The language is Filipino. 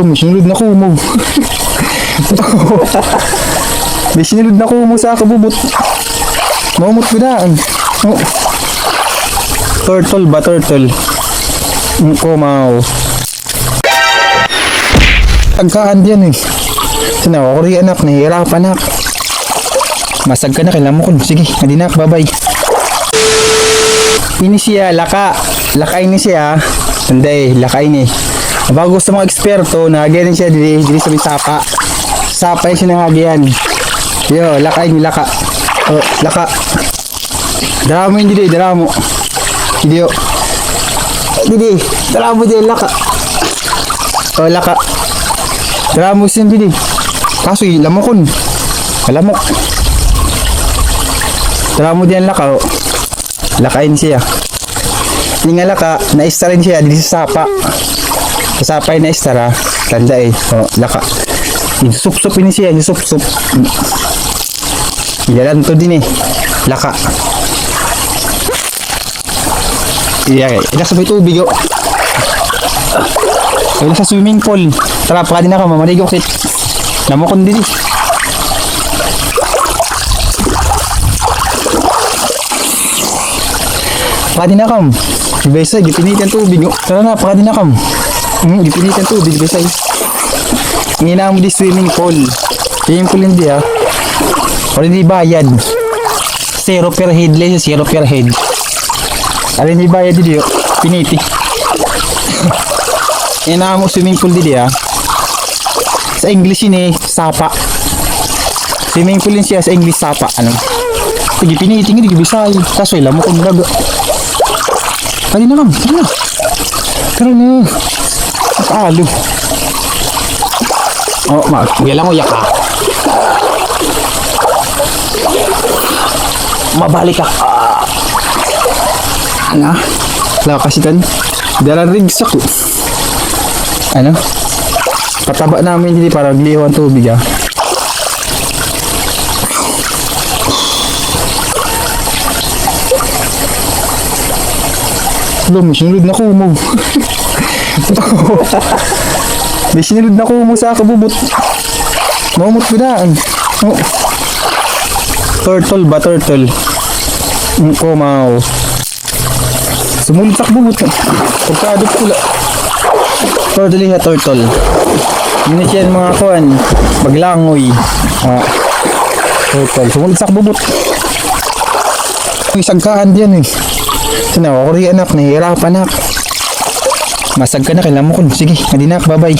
May sinulod na kumo. May sinulod na kumo sa kabubot. Maumot ko daan. Oh. Turtle ba? Turtle. Kumaw. Pagkaan diyan eh. Sinawa ko rin anak. Nahihirapan anak. Masag ka na. Kailangan mo ko. Sige. Hindi na. Bye-bye. Ini siya. Laka. Laka ini siya. Hindi. Laka ini. Bago gusto mga eksperto, nahagyan siya dili sa may sapa. Sapa yung sinahagyan. Yo, laka ini, laka. Oh, laka. Dara mo yun dili, dara mo. Dili, oh. Dili, dara mo dili, laka. Oh, laka. Dara mo sin dili. Kaso, lamakon. Lamok. Dara mo dili, laka, oh. Lakain siya. Hindi nga laka, na-star rin siya dili sa sapa. Kasapay na istara, tanda eh. Oh, laka. Sup-sup ini siya, sup-sup. Ilalan to din eh. Laka. Iya, ila sa may tubig oh. Ila sa swimming pool. Tara, pa din ako, mamarigo kit. Namukon din eh. Pa din ako. Ibesa, gipinit ang tubig oh. Tara na, pa din ako. Dipilitan tubig besay. Ngina mo di swimming pool. Swimming pool hindi ah. O hindi bayad. 0 per head lang, 0 per head. Alin hindi bayad di piniti. Ngina mo swimming pool di ah. Sa English ini sapa. Swimming pool siya sa English sapa ano. Sige piniti ngi di bisay. Kaso ila mo kung daga. Kali na lang. Tara na. Alo. Oh, magyalang uyak ka. Mabalik ka. Ano? Wala kasi tan. Dalang rigs ako. Ano? Pataba namin dito para magliho ang tubig ah. May sinulod na kumo. May sinulod na kumo sa kabubot. Maumot ko daan. Oh. Turtle ba? Turtle. Kumaw. Sumulod sa kabubot. Pagkadot pula. Turtle ha, turtle. Yun siya mga kuwan. Maglangoy. Turtle. Sumulod sa kabubot. Isang kaan diyan eh. Sinawa ko rin anak. Nahihirapan anak. Masag ka na, kailangan mo ko. Sige, hindi na, bye-bye.